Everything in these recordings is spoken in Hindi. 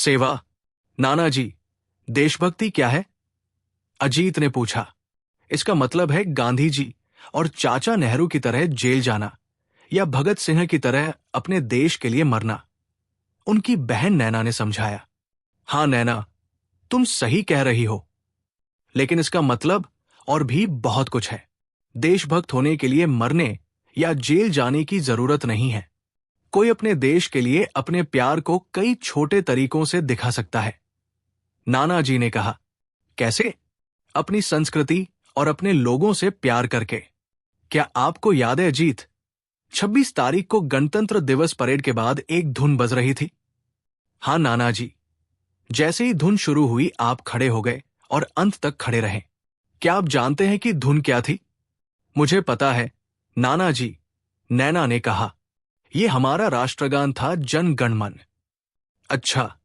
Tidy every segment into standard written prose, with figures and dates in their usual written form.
सेवा। नाना जी, देशभक्ति क्या है? अजीत ने पूछा। इसका मतलब है गांधी जी और चाचा नेहरू की तरह जेल जाना, या भगत सिंह की तरह अपने देश के लिए मरना। उनकी बहन नैना ने समझाया। हाँ नैना, तुम सही कह रही हो, लेकिन इसका मतलब और भी बहुत कुछ है। देशभक्त होने के लिए मरने या जेल जाने की जरूरत नहीं है। कोई अपने देश के लिए अपने प्यार को कई छोटे तरीकों से दिखा सकता है। नाना जी ने कहा। कैसे? अपनी संस्कृति और अपने लोगों से प्यार करके। क्या आपको याद है अजीत, 26 तारीख को गणतंत्र दिवस परेड के बाद एक धुन बज रही थी? हाँ नाना जी। जैसे ही धुन शुरू हुई आप खड़े हो गए और अंत तक खड़े रहे। क्या आप जानते हैं कि धुन क्या थी? मुझे पता है नाना जी, नैना ने कहा। यह हमारा राष्ट्रगान था, जन गण मन। अच्छा,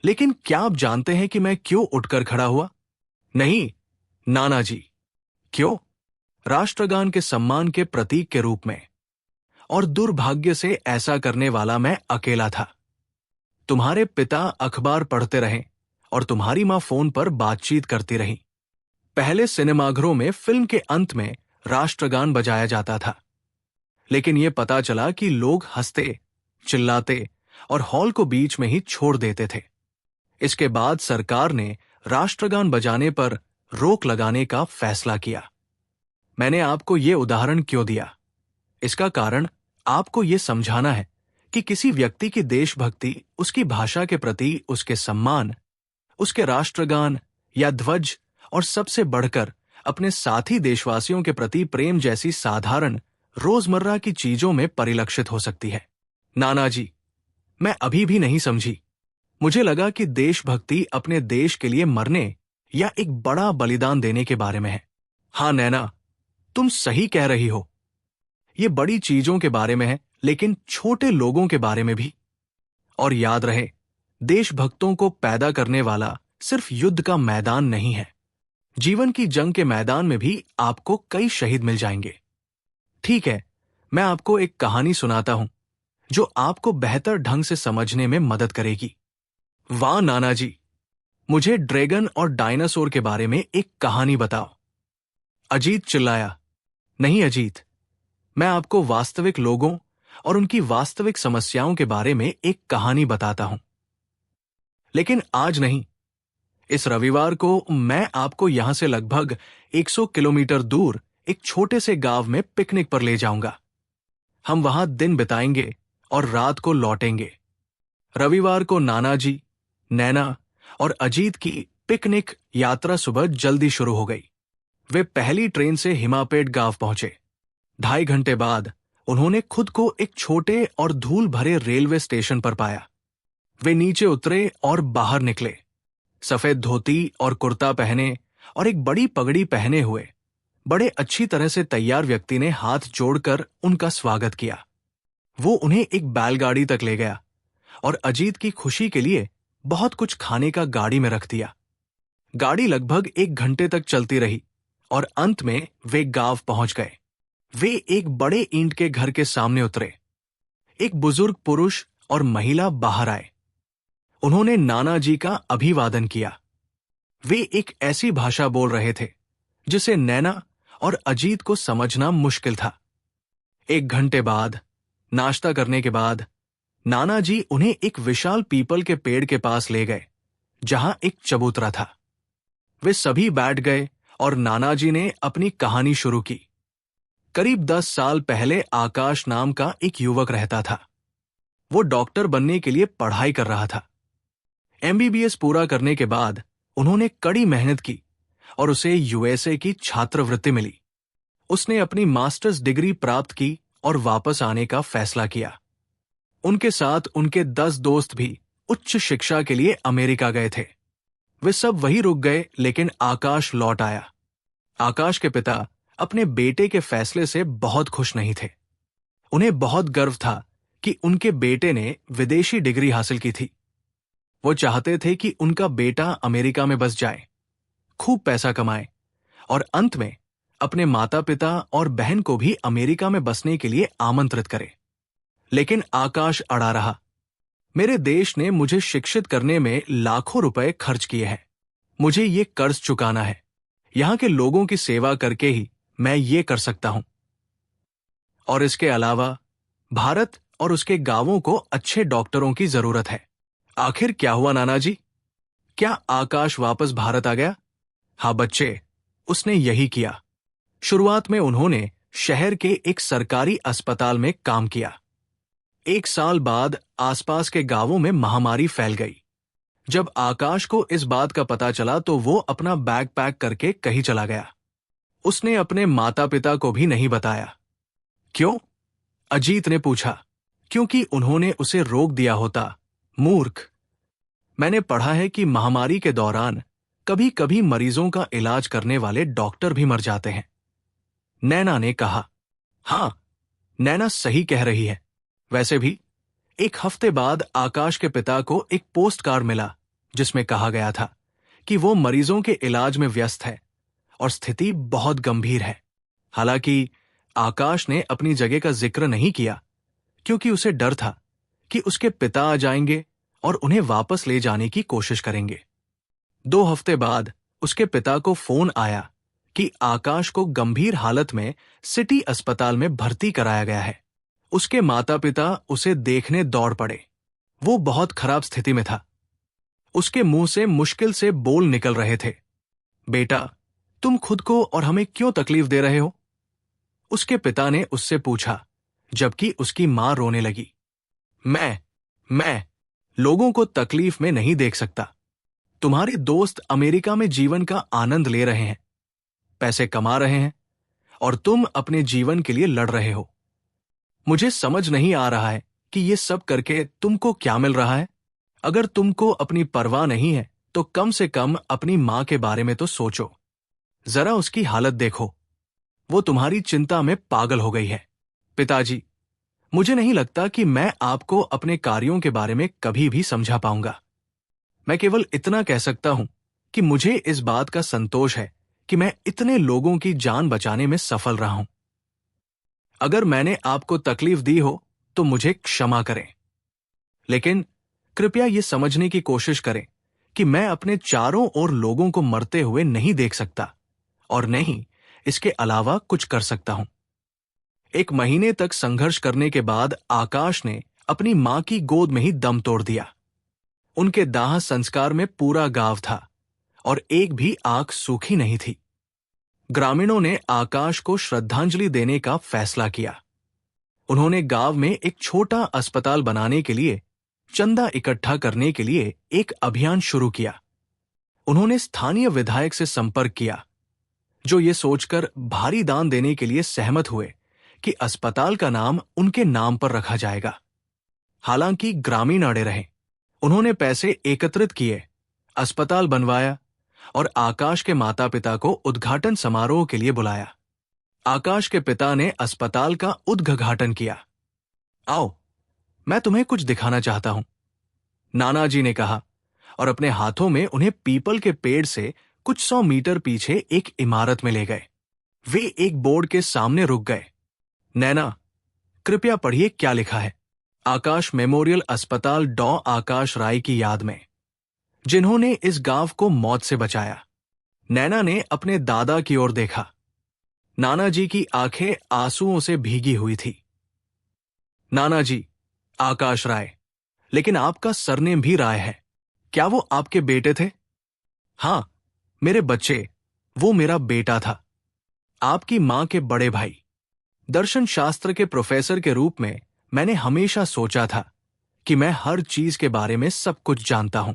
लेकिन क्या आप जानते हैं कि मैं क्यों उठकर खड़ा हुआ? नहीं नाना जी। क्यों? राष्ट्रगान के सम्मान के प्रतीक के रूप में। और दुर्भाग्य से ऐसा करने वाला मैं अकेला था। तुम्हारे पिता अखबार पढ़ते रहे और तुम्हारी मां फोन पर बातचीत करती रही। पहले सिनेमाघरों में फिल्म के अंत में राष्ट्रगान बजाया जाता था, लेकिन यह पता चला कि लोग हंसते, चिल्लाते और हॉल को बीच में ही छोड़ देते थे। इसके बाद सरकार ने राष्ट्रगान बजाने पर रोक लगाने का फैसला किया। मैंने आपको यह उदाहरण क्यों दिया? इसका कारण आपको यह समझाना है कि किसी व्यक्ति की देशभक्ति उसकी भाषा के प्रति उसके सम्मान, उसके राष्ट्रगान या ध्वज और सबसे बढ़कर अपने साथी देशवासियों के प्रति प्रेम जैसी साधारण रोजमर्रा की चीजों में परिलक्षित हो सकती है। नाना जी, मैं अभी भी नहीं समझी। मुझे लगा कि देशभक्ति अपने देश के लिए मरने या एक बड़ा बलिदान देने के बारे में है। हाँ नैना, तुम सही कह रही हो। ये बड़ी चीजों के बारे में है, लेकिन छोटे लोगों के बारे में भी। और याद रहे, देशभक्तों को पैदा करने वाला सिर्फ युद्ध का मैदान नहीं है। जीवन की जंग के मैदान में भी आपको कई शहीद मिल जाएंगे। ठीक है, मैं आपको एक कहानी सुनाता हूं जो आपको बेहतर ढंग से समझने में मदद करेगी। वाह नाना जी, मुझे ड्रैगन और डायनासोर के बारे में एक कहानी बताओ। अजीत चिल्लाया। नहीं अजीत, मैं आपको वास्तविक लोगों और उनकी वास्तविक समस्याओं के बारे में एक कहानी बताता हूं, लेकिन आज नहीं। इस रविवार को मैं आपको यहां से लगभग 100 किलोमीटर दूर एक छोटे से गांव में पिकनिक पर ले जाऊंगा। हम वहां दिन बिताएंगे और रात को लौटेंगे। रविवार को नाना जी, नैना और अजीत की पिकनिक यात्रा सुबह जल्दी शुरू हो गई। वे पहली ट्रेन से हिमापेट गांव पहुंचे। 2.5 घंटे बाद उन्होंने खुद को एक छोटे और धूल भरे रेलवे स्टेशन पर पाया। वे नीचे उतरे और बाहर निकले। सफेद धोती और कुर्ता पहने और एक बड़ी पगड़ी पहने हुए बड़े अच्छी तरह से तैयार व्यक्ति ने हाथ जोड़कर उनका स्वागत किया। वो उन्हें एक बैलगाड़ी तक ले गया और अजीत की खुशी के लिए बहुत कुछ खाने का गाड़ी में रख दिया। गाड़ी लगभग 1 घंटे तक चलती रही और अंत में वे गांव पहुंच गए। वे एक बड़े ईंट के घर के सामने उतरे। एक बुजुर्ग पुरुष और महिला बाहर आए। उन्होंने नाना जी का अभिवादन किया। वे एक ऐसी भाषा बोल रहे थे जिसे नैना और अजीत को समझना मुश्किल था। 1 घंटे बाद, नाश्ता करने के बाद, नाना जी उन्हें एक विशाल पीपल के पेड़ के पास ले गए जहां एक चबूतरा था। वे सभी बैठ गए और नाना जी ने अपनी कहानी शुरू की। करीब 10 साल पहले आकाश नाम का एक युवक रहता था। वो डॉक्टर बनने के लिए पढ़ाई कर रहा था। MBBS पूरा करने के बाद उन्होंने कड़ी मेहनत की और उसे USA की छात्रवृत्ति मिली। उसने अपनी मास्टर्स डिग्री प्राप्त की और वापस आने का फैसला किया। उनके साथ उनके 10 दोस्त भी उच्च शिक्षा के लिए अमेरिका गए थे। वे सब वहीं रुक गए, लेकिन आकाश लौट आया। आकाश के पिता अपने बेटे के फैसले से बहुत खुश नहीं थे। उन्हें बहुत गर्व था कि उनके बेटे ने विदेशी डिग्री हासिल की थी। वो चाहते थे कि उनका बेटा अमेरिका में बस जाए, खूब पैसा कमाए और अंत में अपने माता पिता और बहन को भी अमेरिका में बसने के लिए आमंत्रित करे। लेकिन आकाश अड़ा रहा। मेरे देश ने मुझे शिक्षित करने में लाखों रुपए खर्च किए हैं। मुझे ये कर्ज चुकाना है। यहाँ के लोगों की सेवा करके ही मैं ये कर सकता हूं। और इसके अलावा भारत और उसके गांवों को अच्छे डॉक्टरों की जरूरत है। आखिर क्या हुआ नाना जी? क्या आकाश वापस भारत आ गया? हाँ बच्चे, उसने यही किया। शुरुआत में उन्होंने शहर के एक सरकारी अस्पताल में काम किया। 1 साल बाद आसपास के गांवों में महामारी फैल गई। जब आकाश को इस बात का पता चला तो वो अपना बैग पैक करके कहीं चला गया। उसने अपने माता पिता को भी नहीं बताया। क्यों? अजीत ने पूछा। क्योंकि उन्होंने उसे रोक दिया होता, मूर्ख। मैंने पढ़ा है कि महामारी के दौरान कभी कभी मरीजों का इलाज करने वाले डॉक्टर भी मर जाते हैं। नैना ने कहा। हां, नैना सही कह रही है। वैसे भी 1 हफ्ते बाद आकाश के पिता को एक पोस्ट कार्ड मिला जिसमें कहा गया था कि वो मरीजों के इलाज में व्यस्त है और स्थिति बहुत गंभीर है। हालांकि आकाश ने अपनी जगह का जिक्र नहीं किया क्योंकि उसे डर था कि उसके पिता आ जाएंगे और उन्हें वापस ले जाने की कोशिश करेंगे। 2 हफ्ते बाद उसके पिता को फोन आया कि आकाश को गंभीर हालत में सिटी अस्पताल में भर्ती कराया गया है। उसके माता पिता उसे देखने दौड़ पड़े। वो बहुत खराब स्थिति में था। उसके मुंह से मुश्किल से बोल निकल रहे थे। बेटा, तुम खुद को और हमें क्यों तकलीफ दे रहे हो? उसके पिता ने उससे पूछा, जबकि उसकी मां रोने लगी। मैं लोगों को तकलीफ में नहीं देख सकता। तुम्हारे दोस्त अमेरिका में जीवन का आनंद ले रहे हैं, पैसे कमा रहे हैं और तुम अपने जीवन के लिए लड़ रहे हो। मुझे समझ नहीं आ रहा है कि ये सब करके तुमको क्या मिल रहा है। अगर तुमको अपनी परवाह नहीं है तो कम से कम अपनी मां के बारे में तो सोचो। जरा उसकी हालत देखो, वो तुम्हारी चिंता में पागल हो गई है। पिताजी, मुझे नहीं लगता कि मैं आपको अपने कार्यों के बारे में कभी भी समझा पाऊंगा। मैं केवल इतना कह सकता हूं कि मुझे इस बात का संतोष है कि मैं इतने लोगों की जान बचाने में सफल रहा हूं। अगर मैंने आपको तकलीफ दी हो तो मुझे क्षमा करें, लेकिन कृपया ये समझने की कोशिश करें कि मैं अपने चारों ओर लोगों को मरते हुए नहीं देख सकता और नहीं इसके अलावा कुछ कर सकता हूं। 1 महीने तक संघर्ष करने के बाद आकाश ने अपनी मां की गोद में ही दम तोड़ दिया। उनके दाह संस्कार में पूरा गांव था और एक भी आंख सूखी नहीं थी। ग्रामीणों ने आकाश को श्रद्धांजलि देने का फैसला किया। उन्होंने गांव में एक छोटा अस्पताल बनाने के लिए चंदा इकट्ठा करने के लिए एक अभियान शुरू किया। उन्होंने स्थानीय विधायक से संपर्क किया, जो ये सोचकर भारी दान देने के लिए सहमत हुए कि अस्पताल का नाम उनके नाम पर रखा जाएगा। हालांकि ग्रामीण अड़े रहे। उन्होंने पैसे एकत्रित किए, अस्पताल बनवाया और आकाश के माता पिता को उद्घाटन समारोह के लिए बुलाया। आकाश के पिता ने अस्पताल का उद्घाटन किया। आओ, मैं तुम्हें कुछ दिखाना चाहता हूं, नाना जी ने कहा और अपने हाथों में उन्हें पीपल के पेड़ से कुछ 100 मीटर पीछे एक इमारत में ले गए। वे एक बोर्ड के सामने रुक गए। नैना, कृपया पढ़िए क्या लिखा है। आकाश मेमोरियल अस्पताल डॉ आकाश राय की याद में, जिन्होंने इस गांव को मौत से बचाया। नैना ने अपने दादा की ओर देखा। नाना जी की आंखें आंसुओं से भीगी हुई थी। नाना जी, आकाश राय, लेकिन आपका सरनेम भी राय है। क्या वो आपके बेटे थे? हां, मेरे बच्चे, वो मेरा बेटा था। आपकी मां के बड़े भाई। दर्शन शास्त्र के प्रोफेसर के रूप में मैंने हमेशा सोचा था कि मैं हर चीज के बारे में सब कुछ जानता हूं,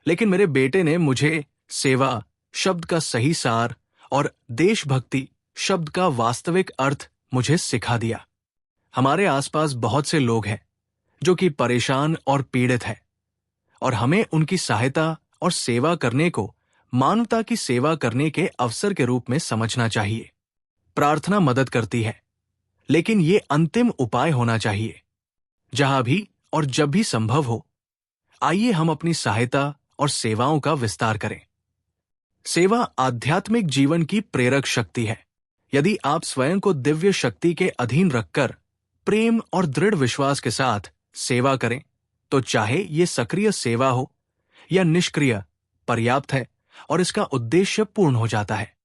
लेकिन मेरे बेटे ने मुझे सेवा शब्द का सही सार और देशभक्ति शब्द का वास्तविक अर्थ मुझे सिखा दिया। हमारे आसपास बहुत से लोग हैं जो कि परेशान और पीड़ित हैं, और हमें उनकी सहायता और सेवा करने को मानवता की सेवा करने के अवसर के रूप में समझना चाहिए। प्रार्थना मदद करती है, लेकिन ये अंतिम उपाय होना चाहिए। जहां भी और जब भी संभव हो, आइए हम अपनी सहायता और सेवाओं का विस्तार करें। सेवा आध्यात्मिक जीवन की प्रेरक शक्ति है। यदि आप स्वयं को दिव्य शक्ति के अधीन रखकर प्रेम और दृढ़ विश्वास के साथ सेवा करें, तो चाहे ये सक्रिय सेवा हो या निष्क्रिय, पर्याप्त है और इसका उद्देश्य पूर्ण हो जाता है।